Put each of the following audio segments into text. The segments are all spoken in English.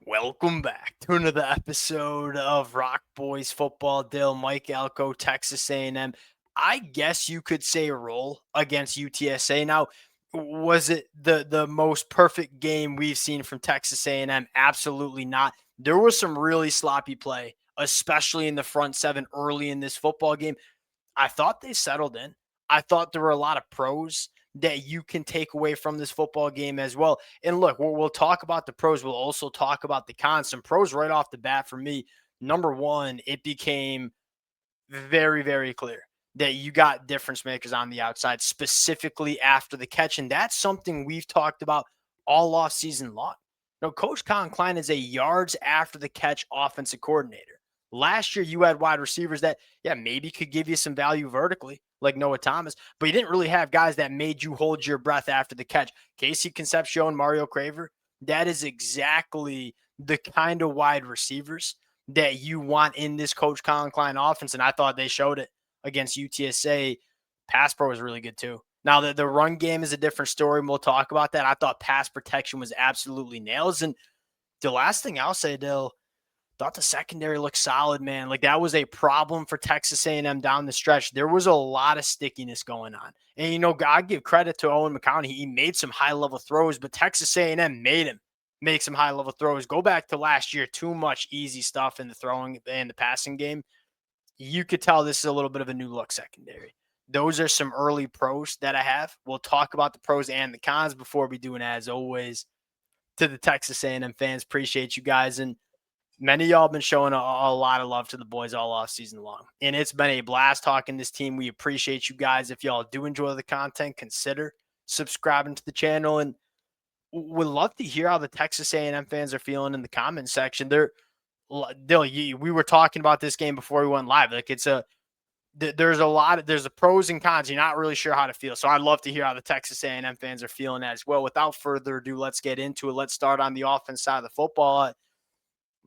Welcome back to another episode of Rock Boys Football. Dill, Mike Elko, Texas A&M. I guess you could say roll against UTSA. Now, was it the most perfect game we've seen from Texas A&M? Absolutely not. There was some really sloppy play, especially in the front seven early in this football game. I thought they settled in. I thought there were a lot of pros that you can take away from this football game as well. And look, we'll talk about the pros. We'll also talk about the cons. Some pros right off the bat for me. Number one, it became very, very clear that you got difference makers on the outside, specifically after the catch. And that's something we've talked about all off season long. Coach Colin Klein is a yards after the catch offensive coordinator. Last year, you had wide receivers that, maybe could give you some value vertically, like Noah Thomas, but you didn't really have guys that made you hold your breath after the catch. Casey Concepcion, Mario Craver, that is exactly the kind of wide receivers that you want in this Coach Colin Klein offense, and I thought they showed it against UTSA. Pass pro was really good too. Now, the run game is a different story, and we'll talk about that. I thought pass protection was absolutely nails, and the last thing I'll say, Dill, thought the secondary looked solid, man. Like that was a problem for Texas A&M down the stretch. There was a lot of stickiness going on. And, I give credit to Owen McCowney. He made some high-level throws, but Texas A&M made him make some high-level throws. Go back to last year, too much easy stuff in the throwing and the passing game. You could tell this is a little bit of a new look secondary. Those are some early pros that I have. We'll talk about the pros and the cons before we do, and as always, to the Texas A&M fans, appreciate you guys. And many of y'all have been showing a lot of love to the boys all off season long. And it's been a blast talking this team. We appreciate you guys. If y'all do enjoy the content, consider subscribing to the channel. And would love to hear how the Texas A&M fans are feeling in the comments section. We were talking about this game before we went live. Like there's a pros and cons. You're not really sure how to feel. So I'd love to hear how the Texas A&M fans are feeling as well. Without further ado, let's get into it. Let's start on the offense side of the football.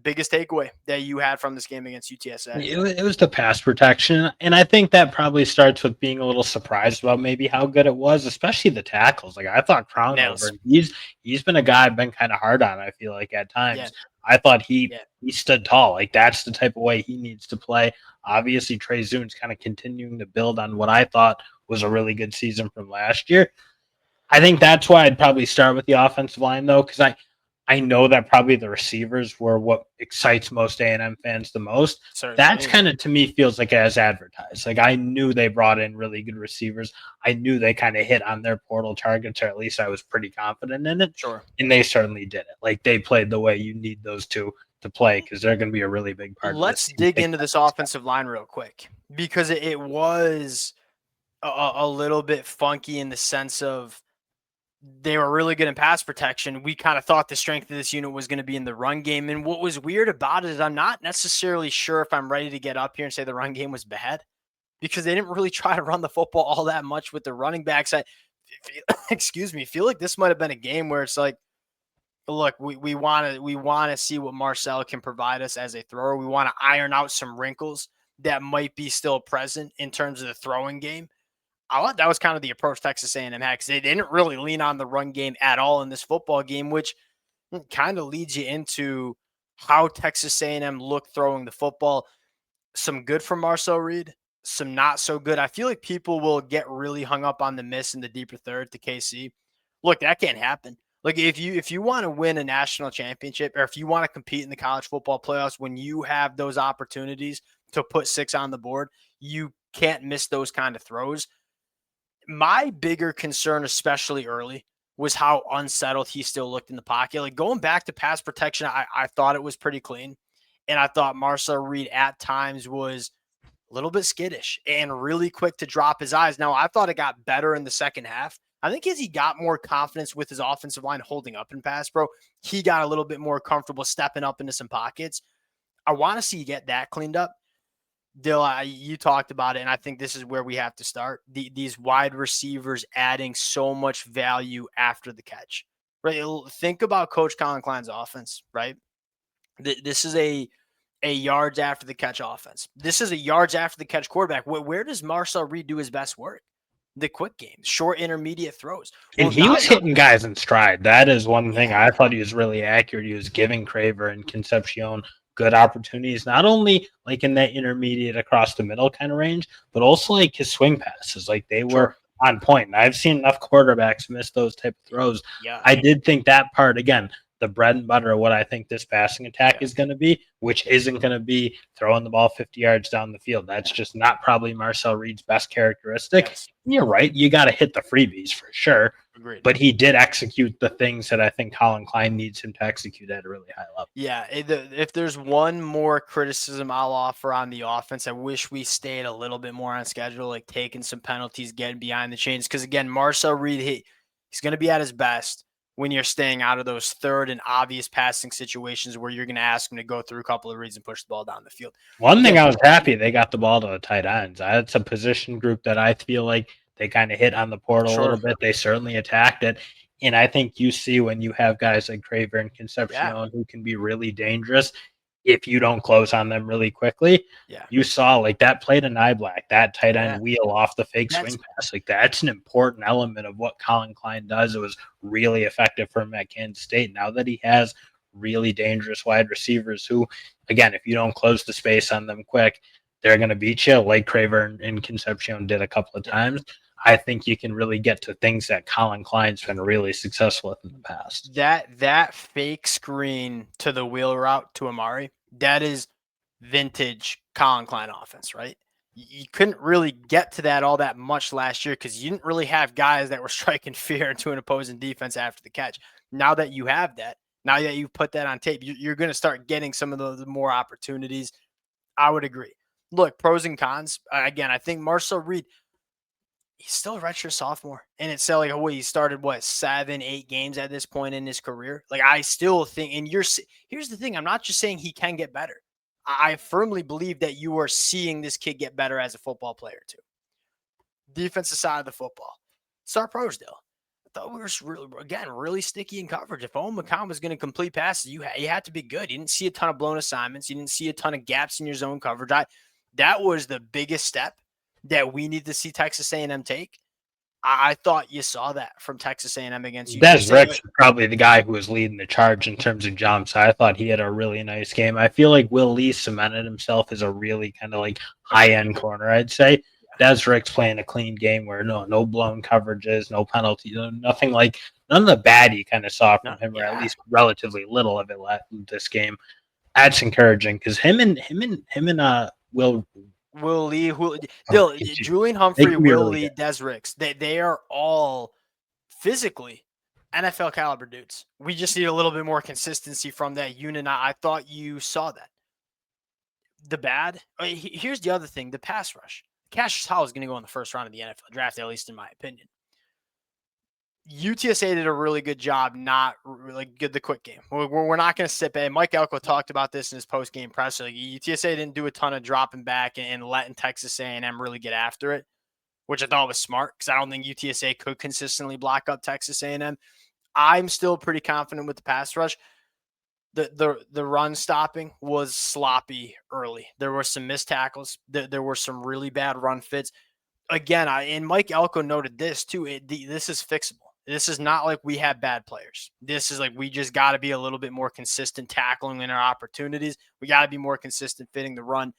Biggest takeaway that you had from this game against UTSA? It was the pass protection, and I think that probably starts with being a little surprised about maybe how good it was, especially the tackles. Like I thought Crownover, he's been a guy I've been kind of hard on. I feel like at times. Yeah. I thought he stood tall. Like that's the type of way he needs to play. Obviously, Trey Zune's kind of continuing to build on what I thought was a really good season from last year. I think that's why I'd probably start with the offensive line though, because I know that probably the receivers were what excites most A&M fans the most. Certainly. That's kind of, to me, feels like as advertised. Like I knew they brought in really good receivers. I knew they kind of hit on their portal targets, or at least I was pretty confident in it. Sure. And they certainly did it. Like they played the way you need those two to play because they're going to be a really big part Let's of this. dig into this offensive line real quick because it was a little bit funky in the sense of they were really good in pass protection. We kind of thought the strength of this unit was going to be in the run game. And what was weird about it is I'm not necessarily sure if I'm ready to get up here and say the run game was bad because they didn't really try to run the football all that much with the running backs. Feel like this might have been a game where it's like, look, we want to see what Marcel can provide us as a thrower. We want to iron out some wrinkles that might be still present in terms of the throwing game. I thought that was kind of the approach Texas A&M had because they didn't really lean on the run game at all in this football game, which kind of leads you into how Texas A&M looked throwing the football. Some good from Marcel Reed, some not so good. I feel like people will get really hung up on the miss in the deeper third to KC. Look, that can't happen. Like if you want to win a national championship or if you want to compete in the college football playoffs, when you have those opportunities to put 6 on the board, you can't miss those kind of throws. My bigger concern, especially early, was how unsettled he still looked in the pocket. Like going back to pass protection, I thought it was pretty clean. And I thought Marcel Reed at times was a little bit skittish and really quick to drop his eyes. Now, I thought it got better in the second half. I think as he got more confidence with his offensive line holding up in pass pro, he got a little bit more comfortable stepping up into some pockets. I want to see you get that cleaned up. Dill, you talked about it, and I think this is where we have to start. These wide receivers adding so much value after the catch, right? Think about Coach Colin Klein's offense, right? This is a yards after the catch offense. This is a yards after the catch quarterback. Where does Marcel Reed do his best work? the quick games, short intermediate throws. And Well, he now was hitting guys in stride. That is one thing yeah, I thought he was really accurate. He was giving Craver and Concepcion good opportunities, not only like in that intermediate across the middle kind of range, but also like his swing passes. Like they were sure. on point. And I've seen enough quarterbacks miss those type of throws. Yeah, I did think that part again, the bread and butter of what I think this passing attack yeah, is going to be, which isn't going to be throwing the ball 50 yards down the field. That's yeah. just not probably Marcel Reed's best characteristic. Yes, You're right. You got to hit the freebies for sure, agreed. but he did execute the things that I think Colin Klein needs him to execute at a really high level. Yeah, if there's one more criticism I'll offer on the offense, I wish we stayed a little bit more on schedule, like taking some penalties, getting behind the chains. Because again, Marcel Reed, he's going to be at his best when you're staying out of those third and obvious passing situations where you're going to ask him to go through a couple of reads and push the ball down the field. One thing Again, I was happy they got the ball to the tight ends. That's a position group that I feel like they kind of hit on the portal a little sure, bit. They certainly attacked it. And I think you see when you have guys like Craver and yeah, Concepcion who can be really dangerous if you don't close on them really quickly. yeah, You saw like that play to Niblack, that tight yeah. end wheel off the fake That's swing pass. Like that's an important element of what Colin Klein does. It was really effective for him at Kansas State. Now that he has really dangerous wide receivers who, again, if you don't close the space on them quick, they're going to beat you like Craver and Concepcion did a couple of yeah. times. I think you can really get to things that Colin Klein's been really successful with in the past. That fake screen to the wheel route to Amari, that is vintage Colin Klein offense, right? You couldn't really get to that all that much last year because you didn't really have guys that were striking fear into an opposing defense after the catch. Now that you have that, now that you've put that on tape, you're going to start getting some of the more opportunities. I would agree. Look, pros and cons. Again, I think Marcel Reed, he's still a redshirt sophomore, and it's still like, oh, he started what 7, 8 games at this point in his career. Like I still think, and here's the thing: I'm not just saying he can get better. I firmly believe that you are seeing this kid get better as a football player too. Defensive side of the football, Star Prosdale. I thought we were really sticky in coverage. If Owen McCown was going to complete passes, you had to be good. You didn't see a ton of blown assignments. You didn't see a ton of gaps in your zone coverage. That was the biggest step that we need to see Texas A&M take. I thought you saw that from Texas A&M against Des UTSA. Ricks is probably the guy who was leading the charge in terms of jumps. I thought he had a really nice game. I feel like Will Lee cemented himself as a really kind of like high Agreed. end corner, I'd say. Yeah. Des Ricks playing a clean game where no blown coverages, no penalties, nothing like none of the bad you kind of saw No, from him, or at yeah. least relatively little of it this game. That's encouraging because him and Will Will Lee, oh, Julian they Humphrey, can be Will really Lee, good. Des Ricks. They are all physically NFL caliber dudes. We just need a little bit more consistency from that unit. I thought you saw that. The bad. Here's the other thing: the pass rush. Cassius Howell is going to go in the first round of the NFL draft, at least in my opinion. UTSA did a really good job not really good the quick game. We're not going to sit back. Mike Elko talked about this in his post-game press. Like UTSA didn't do a ton of dropping back and letting Texas A&M really get after it, which I thought was smart because I don't think UTSA could consistently block up Texas A&M. I'm still pretty confident with the pass rush. The run stopping was sloppy early. There were some missed tackles. There were some really bad run fits. Again, and Mike Elko noted this too. This is fixable. This is not like we have bad players. This is like we just got to be a little bit more consistent tackling in our opportunities. We got to be more consistent fitting the run.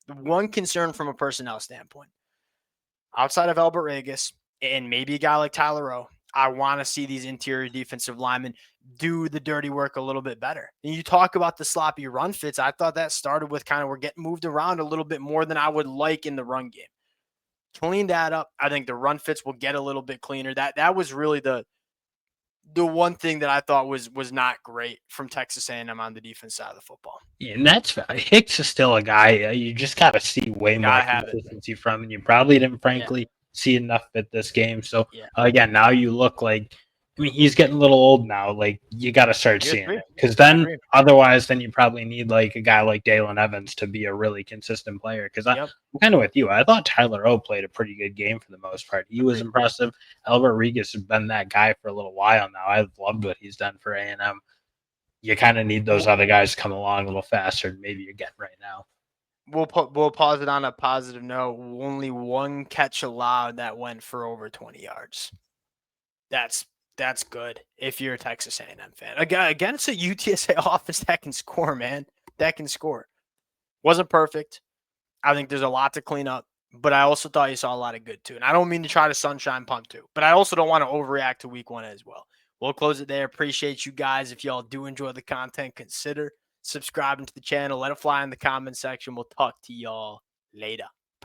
The one concern from a personnel standpoint, outside of Albert Regis and maybe a guy like Tyler Rowe, I want to see these interior defensive linemen do the dirty work a little bit better. And you talk about the sloppy run fits. I thought that started with kind of we're getting moved around a little bit more than I would like in the run game. Clean that up. I think the run fits will get a little bit cleaner. That was really the one thing that I thought was not great from Texas A&M on the defense side of the football. Yeah, and that's Hicks is still a guy you just got to see way more Gotta have it. consistency from, and you probably didn't, Yeah, frankly, see enough at this game. So yeah. again, now you look like, I mean, he's getting a little old now. Like you got to start Year seeing three. it because I then agree. otherwise, then you probably need like a guy like Dalen Evans to be a really consistent player. Because I'm Yep. kind of with you. I thought Tyler O played a pretty good game for the most part. He was Agreed. impressive. Albert Regis has been that guy for a little while now. I've loved what he's done for A&M. You kind of need those other guys to come along a little faster than maybe you're getting right now. we'll pause it on a positive note. Only one catch allowed that went for over 20 yards. That's good if you're a Texas A&M fan. Against a UTSA offense that can score, man. That can score. Wasn't perfect. I think there's a lot to clean up, but I also thought you saw a lot of good too. And I don't mean to try to sunshine pump too, but I also don't want to overreact to week 1 as well. We'll close it there. Appreciate you guys. If y'all do enjoy the content, consider subscribing to the channel. Let it fly in the comment section. We'll talk to y'all later.